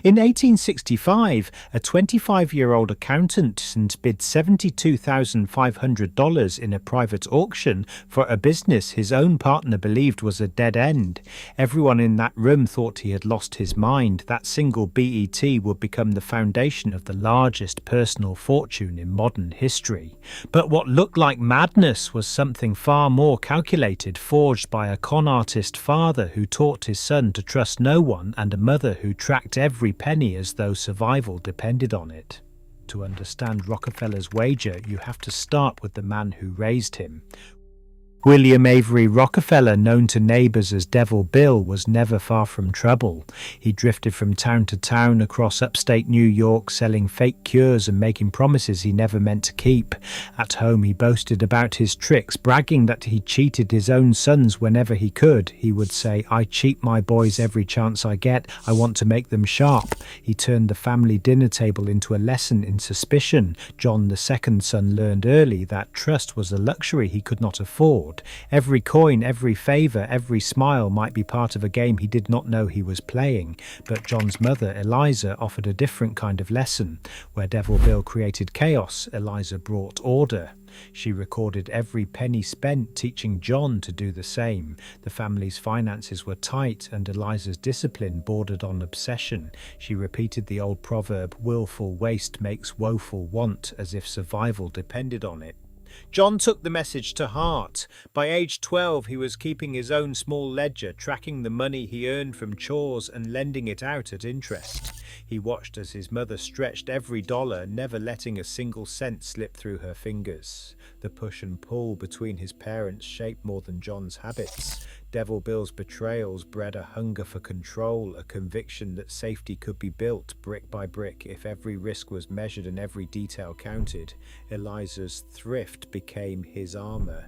In 1865, a 25-year-old accountant bid $72,500 in a private auction for a business his own partner believed was a dead end. Everyone in that room thought he had lost his mind. That single BET would become the foundation of the largest personal fortune in modern history. But what looked like madness was something far more calculated, forged by a con artist father who taught his son to trust no one, and a mother who tracked every penny as though survival depended on it. To understand Rockefeller's wager, you have to start with the man who raised him. William Avery Rockefeller, known to neighbors as Devil Bill, was never far from trouble. He drifted from town to town across upstate New York, selling fake cures and making promises he never meant to keep. At home, he boasted about his tricks, bragging that he cheated his own sons whenever he could. He would say, "I cheat my boys every chance I get. I want to make them sharp." He turned the family dinner table into a lesson in suspicion. John, the second son, learned early that trust was a luxury he could not afford. Every coin, every favor, every smile might be part of a game he did not know he was playing. But John's mother, Eliza, offered a different kind of lesson. Where Devil Bill created chaos, Eliza brought order. She recorded every penny spent, teaching John to do the same. The family's finances were tight, and Eliza's discipline bordered on obsession. She repeated the old proverb, "Willful waste makes woeful want," as if survival depended on it. John took the message to heart. By age 12, he was keeping his own small ledger, tracking the money he earned from chores and lending it out at interest. He watched as his mother stretched every dollar, never letting a single cent slip through her fingers. The push and pull between his parents shaped more than John's habits. Devil Bill's betrayals bred a hunger for control, a conviction that safety could be built brick by brick if every risk was measured and every detail counted. Eliza's thrift became his armor.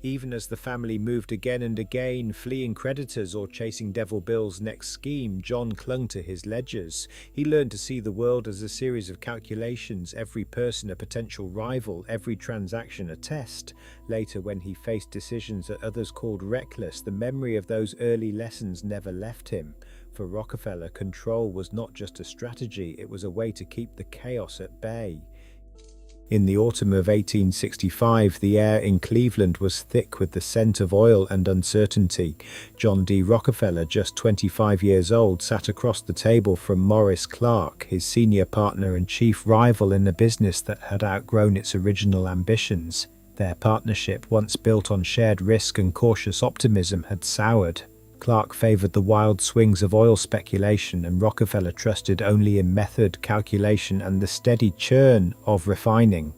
Even as the family moved again and again, fleeing creditors or chasing Devil Bill's next scheme, John clung to his ledgers. He learned to see the world as a series of calculations, every person a potential rival, every transaction a test. Later, when he faced decisions that others called reckless, the memory of those early lessons never left him. For Rockefeller, control was not just a strategy, it was a way to keep the chaos at bay. In the autumn of 1865, the air in Cleveland was thick with the scent of oil and uncertainty. John D. Rockefeller, just 25 years old, sat across the table from Morris Clark, his senior partner and chief rival in a business that had outgrown its original ambitions. Their partnership, once built on shared risk and cautious optimism, had soured. Clark favored the wild swings of oil speculation, and Rockefeller trusted only in method, calculation, and the steady churn of refining.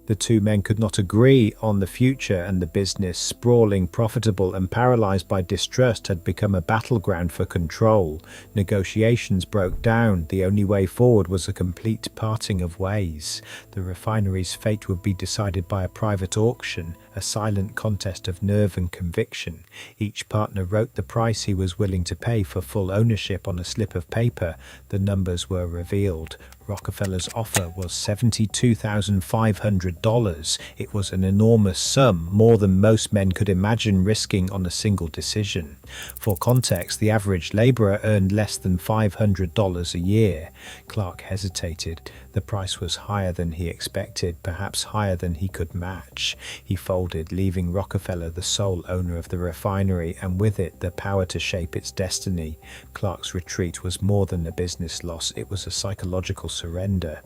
The two men could not agree on the future, and the business, sprawling, profitable, and paralyzed by distrust, had become a battleground for control. Negotiations broke down. The only way forward was a complete parting of ways. The refinery's fate would be decided by a private auction, a silent contest of nerve and conviction. Each partner wrote the price he was willing to pay for full ownership on a slip of paper. The numbers were revealed. Rockefeller's offer was $72,500. It was an enormous sum, more than most men could imagine risking on a single decision. For context, the average laborer earned less than $500 a year. Clark hesitated. The price was higher than he expected, perhaps higher than he could match. He folded, leaving Rockefeller the sole owner of the refinery, and with it the power to shape its destiny. Clark's retreat was more than a business loss, it was a psychological surrender.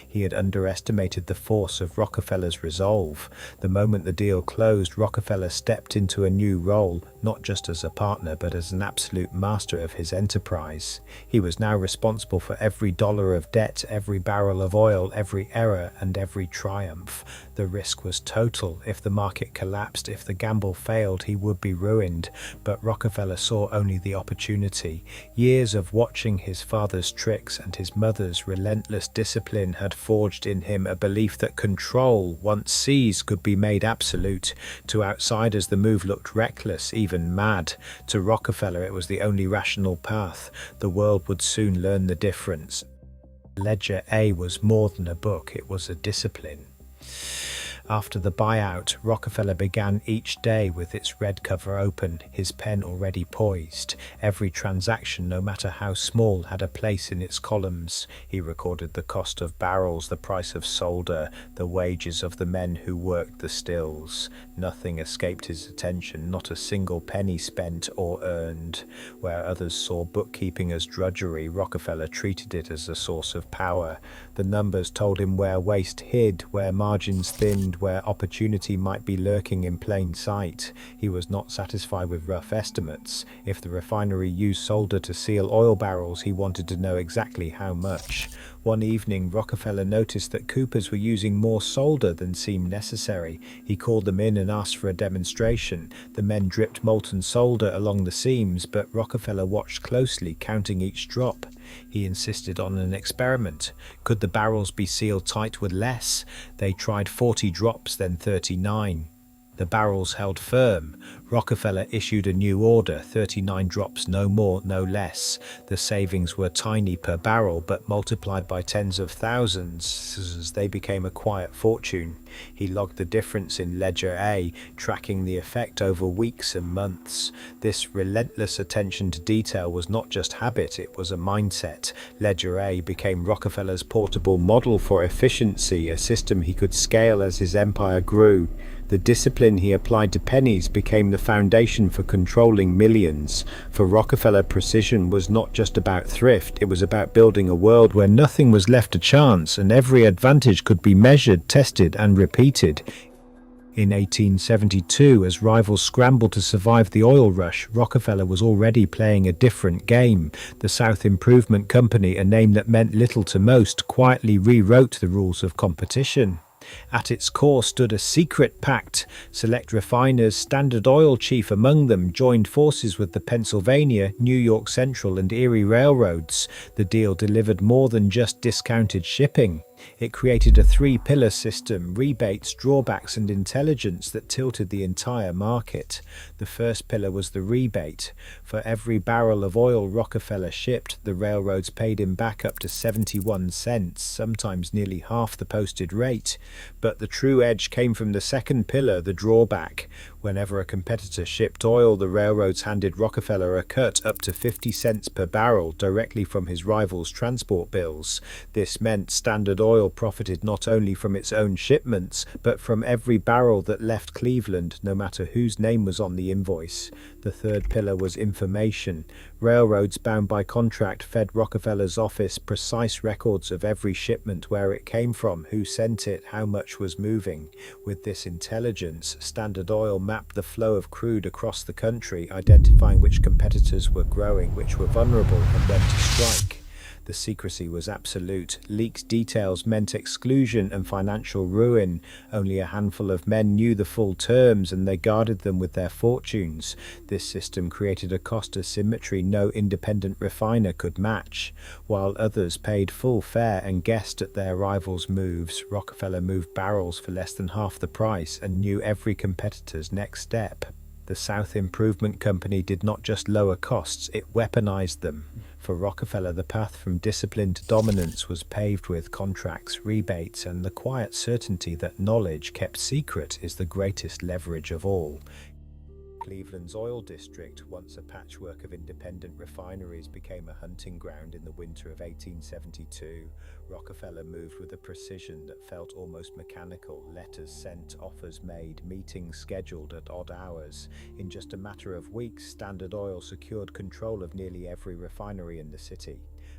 He had underestimated the force of Rockefeller's resolve. The moment the deal closed, Rockefeller stepped into a new role, not just as a partner, but as an absolute master of his enterprise. He was now responsible for every dollar of debt, every barrel of oil, every error, and every triumph. The risk was total. If the market collapsed, if the gamble failed, he would be ruined. But Rockefeller saw only the opportunity. Years of watching his father's tricks and his mother's relentless discipline had forged in him a belief that control, once seized, could be made absolute. To outsiders, the move looked reckless, even mad. To Rockefeller, it was the only rational path. The world would soon learn the difference. Ledger A was more than a book, it was a discipline. After the buyout, Rockefeller began each day with its red cover open, his pen already poised. Every transaction, no matter how small, had a place in its columns. He recorded the cost of barrels, the price of solder, the wages of the men who worked the stills. Nothing escaped his attention, not a single penny spent or earned. Where others saw bookkeeping as drudgery, Rockefeller treated it as a source of power. The numbers told him where waste hid, where margins thinned, where opportunity might be lurking in plain sight. He was not satisfied with rough estimates. If the refinery used solder to seal oil barrels, he wanted to know exactly how much. One evening, Rockefeller noticed that coopers were using more solder than seemed necessary. He called them in and asked for a demonstration. The men dripped molten solder along the seams, but Rockefeller watched closely, counting each drop. He insisted on an experiment. Could the barrels be sealed tight with less? They tried 40 drops, then 39. The barrels held firm. Rockefeller issued a new order, 39 drops, no more, no less. The savings were tiny per barrel, but multiplied by tens of thousands, they became a quiet fortune. He logged the difference in Ledger A, tracking the effect over weeks and months. This relentless attention to detail was not just habit, it was a mindset. Ledger A became Rockefeller's portable model for efficiency, a system he could scale as his empire grew. The discipline he applied to pennies became the foundation for controlling millions. For Rockefeller, precision was not just about thrift, it was about building a world where nothing was left to chance and every advantage could be measured, tested, and repeated. In 1872, as rivals scrambled to survive the oil rush, Rockefeller was already playing a different game. The South Improvement Company, a name that meant little to most, quietly rewrote the rules of competition. At its core stood a secret pact. Select refiners, Standard Oil chief among them, joined forces with the Pennsylvania, New York Central and Erie railroads. The deal delivered more than just discounted shipping. It created a three-pillar system, rebates, drawbacks and intelligence that tilted the entire market. The first pillar was the rebate. For every barrel of oil Rockefeller shipped, the railroads paid him back up to 71 cents, sometimes nearly half the posted rate. But the true edge came from the second pillar, the drawback. Whenever a competitor shipped oil, the railroads handed Rockefeller a cut up to 50 cents per barrel directly from his rivals' transport bills. This meant Standard Oil profited not only from its own shipments, but from every barrel that left Cleveland, no matter whose name was on the invoice. The third pillar was information. Railroads bound by contract fed Rockefeller's office precise records of every shipment, where it came from, who sent it, how much was moving. With this intelligence, Standard Oil mapped the flow of crude across the country, identifying which competitors were growing, which were vulnerable, and when to strike. The secrecy was absolute. Leaked details meant exclusion and financial ruin. Only a handful of men knew the full terms, and they guarded them with their fortunes. This system created a cost asymmetry no independent refiner could match. While others paid full fare and guessed at their rivals' moves, Rockefeller moved barrels for less than half the price and knew every competitor's next step. The South Improvement Company did not just lower costs, it weaponized them. For Rockefeller, the path from discipline to dominance was paved with contracts, rebates, and the quiet certainty that knowledge kept secret is the greatest leverage of all. Cleveland's oil district, once a patchwork of independent refineries, became a hunting ground in the winter of 1872. Rockefeller moved with a precision that felt almost mechanical. Letters sent, offers made, meetings scheduled at odd hours. In just a matter of weeks, Standard Oil secured control of nearly every refinery in the city.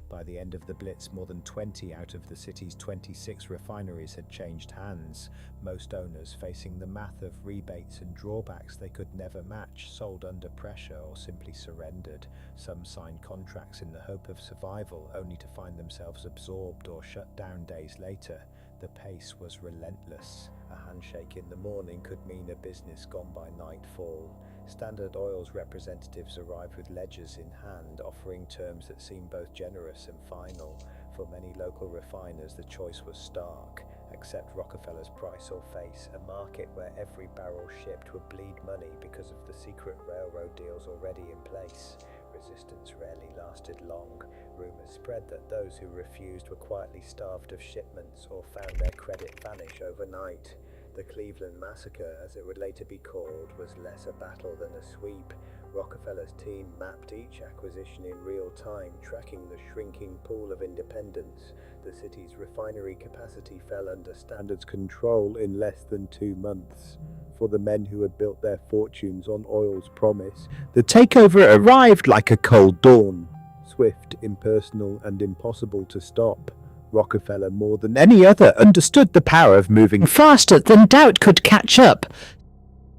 By the end of the Blitz, more than 20 out of the city's 26 refineries had changed hands. Most owners, facing the math of rebates and drawbacks they could never match, sold under pressure or simply surrendered. Some signed contracts in the hope of survival, only to find themselves absorbed or shut down days later. The pace was relentless. A handshake in the morning could mean a business gone by nightfall. Standard Oil's representatives arrived with ledgers in hand, offering terms that seemed both generous and final. For many local refiners, the choice was stark. Accept Rockefeller's price or face, a market where every barrel shipped would bleed money because of the secret railroad deals already in place. Resistance rarely lasted long. Rumors spread that those who refused were quietly starved of shipments or found their credit vanish overnight. The Cleveland Massacre, as it would later be called, was less a battle than a sweep. Rockefeller's team mapped each acquisition in real time, tracking the shrinking pool of independents. The city's refinery capacity fell under Standard's control in less than 2 months. For the men who had built their fortunes on oil's promise, the takeover arrived like a cold dawn. Swift, impersonal, and impossible to stop. Rockefeller, more than any other, understood the power of moving faster than doubt could catch up.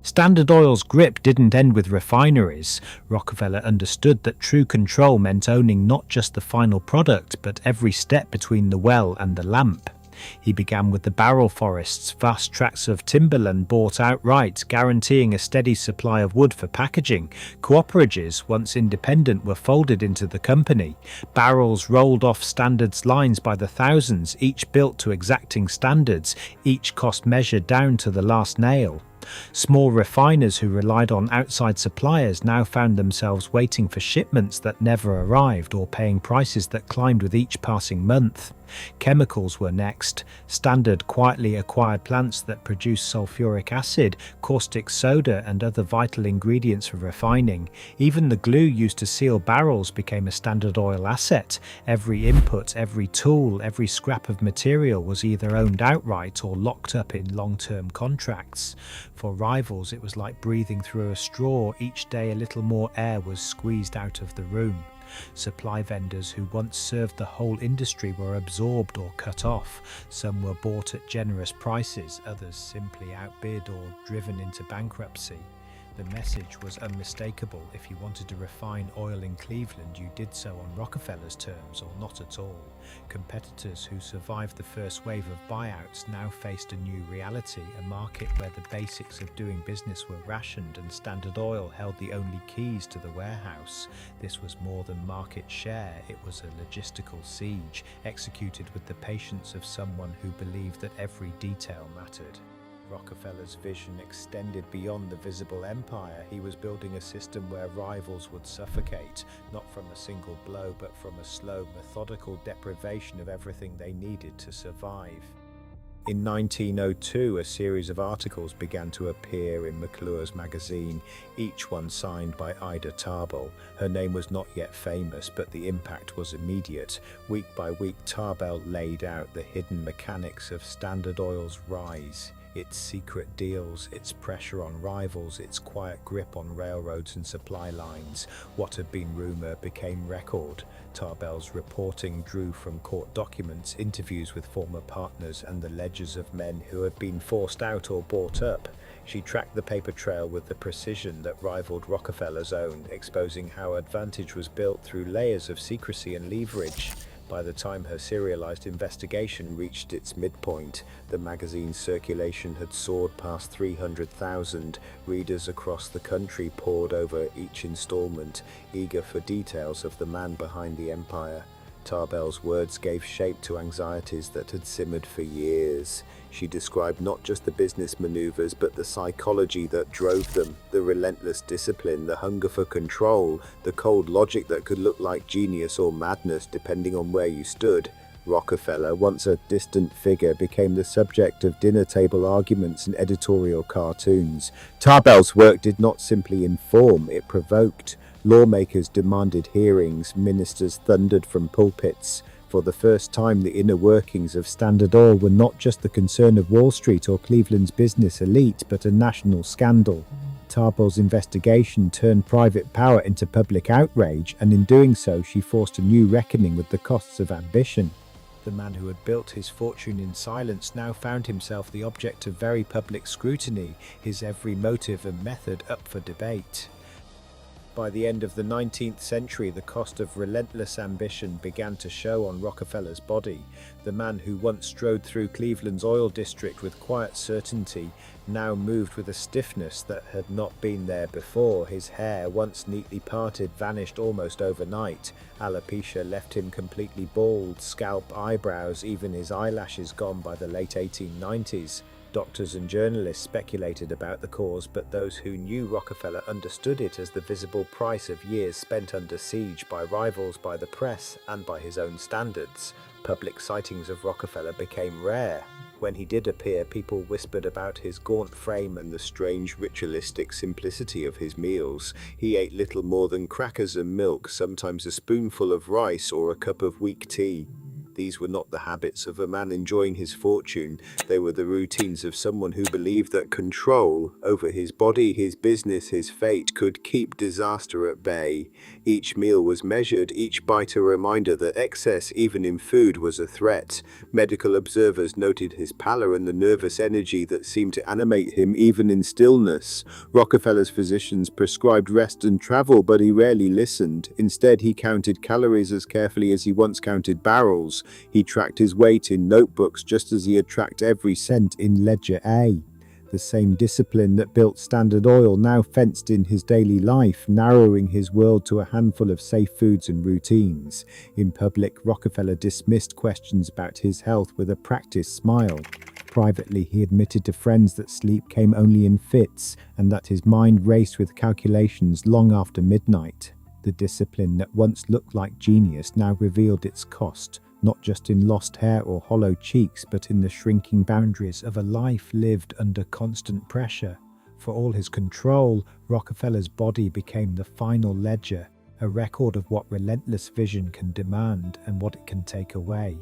Standard Oil's grip didn't end with refineries. Rockefeller understood that true control meant owning not just the final product, but every step between the well and the lamp. He began with the barrel forests, vast tracts of timberland bought outright, guaranteeing a steady supply of wood for packaging. Cooperatives, once independent, were folded into the company. Barrels rolled off Standard's lines by the thousands, each built to exacting standards, each cost measured down to the last nail. Small refiners who relied on outside suppliers now found themselves waiting for shipments that never arrived or paying prices that climbed with each passing month. Chemicals were next. Standard quietly acquired plants that produced sulfuric acid, caustic soda, and other vital ingredients for refining. Even the glue used to seal barrels became a Standard Oil asset. Every input, every tool, every scrap of material was either owned outright or locked up in long-term contracts. For rivals, it was like breathing through a straw. Each day a little more air was squeezed out of the room. Supply vendors who once served the whole industry were absorbed or cut off. Some were bought at generous prices, others simply outbid or driven into bankruptcy. The message was unmistakable. If you wanted to refine oil in Cleveland, you did so on Rockefeller's terms or not at all. Competitors who survived the first wave of buyouts now faced a new reality, a market where the basics of doing business were rationed and Standard Oil held the only keys to the warehouse. This was more than market share, it was a logistical siege, executed with the patience of someone who believed that every detail mattered. Rockefeller's vision extended beyond the visible empire. He was building a system where rivals would suffocate, not from a single blow, but from a slow, methodical deprivation of everything they needed to survive. In 1902, a series of articles began to appear in McClure's magazine, each one signed by Ida Tarbell. Her name was not yet famous, but the impact was immediate. Week by week, Tarbell laid out the hidden mechanics of Standard Oil's rise. Its secret deals, its pressure on rivals, its quiet grip on railroads and supply lines. What had been rumor became record. Tarbell's reporting drew from court documents, interviews with former partners, and the ledgers of men who had been forced out or bought up. She tracked the paper trail with the precision that rivaled Rockefeller's own, exposing how Advantage was built through layers of secrecy and leverage. By the time her serialized investigation reached its midpoint, the magazine's circulation had soared past 300,000. Readers across the country pored over each installment, eager for details of the man behind the empire. Tarbell's words gave shape to anxieties that had simmered for years. She described not just the business maneuvers, but the psychology that drove them, the relentless discipline, the hunger for control, the cold logic that could look like genius or madness depending on where you stood. Rockefeller, once a distant figure, became the subject of dinner table arguments and editorial cartoons. Tarbell's work did not simply inform, it provoked. Lawmakers demanded hearings, ministers thundered from pulpits. For the first time, the inner workings of Standard Oil were not just the concern of Wall Street or Cleveland's business elite, but a national scandal. Tarbell's investigation turned private power into public outrage, and in doing so, she forced a new reckoning with the costs of ambition. The man who had built his fortune in silence now found himself the object of very public scrutiny, his every motive and method up for debate. By the end of the 19th century, the cost of relentless ambition began to show on Rockefeller's body. The man who once strode through Cleveland's oil district with quiet certainty now moved with a stiffness that had not been there before. His hair, once neatly parted, vanished almost overnight. Alopecia left him completely bald, scalp, eyebrows, even his eyelashes gone by the late 1890s. Doctors and journalists speculated about the cause, but those who knew Rockefeller understood it as the visible price of years spent under siege by rivals, by the press, and by his own standards. Public sightings of Rockefeller became rare. When he did appear, people whispered about his gaunt frame and the strange ritualistic simplicity of his meals. He ate little more than crackers and milk, sometimes a spoonful of rice or a cup of weak tea. These were not the habits of a man enjoying his fortune. They were the routines of someone who believed that control over his body, his business, his fate could keep disaster at bay. Each meal was measured, each bite a reminder that excess, even in food, was a threat. Medical observers noted his pallor and the nervous energy that seemed to animate him even in stillness. Rockefeller's physicians prescribed rest and travel, but he rarely listened. Instead, he counted calories as carefully as he once counted barrels. He tracked his weight in notebooks just as he had tracked every cent in Ledger A. The same discipline that built Standard Oil now fenced in his daily life, narrowing his world to a handful of safe foods and routines. In public, Rockefeller dismissed questions about his health with a practiced smile. Privately, he admitted to friends that sleep came only in fits and that his mind raced with calculations long after midnight. The discipline that once looked like genius now revealed its cost, not just in lost hair or hollow cheeks, but in the shrinking boundaries of a life lived under constant pressure. For all his control, Rockefeller's body became the final ledger, a record of what relentless vision can demand and what it can take away.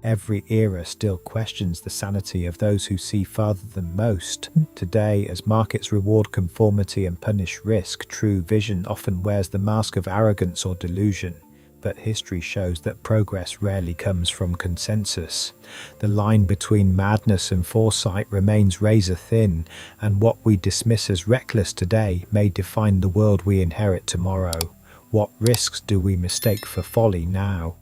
Every era still questions the sanity of those who see farther than most. Today, as markets reward conformity and punish risk, true vision often wears the mask of arrogance or delusion. But history shows that progress rarely comes from consensus. The line between madness and foresight remains razor thin, and what we dismiss as reckless today may define the world we inherit tomorrow. What risks do we mistake for folly now?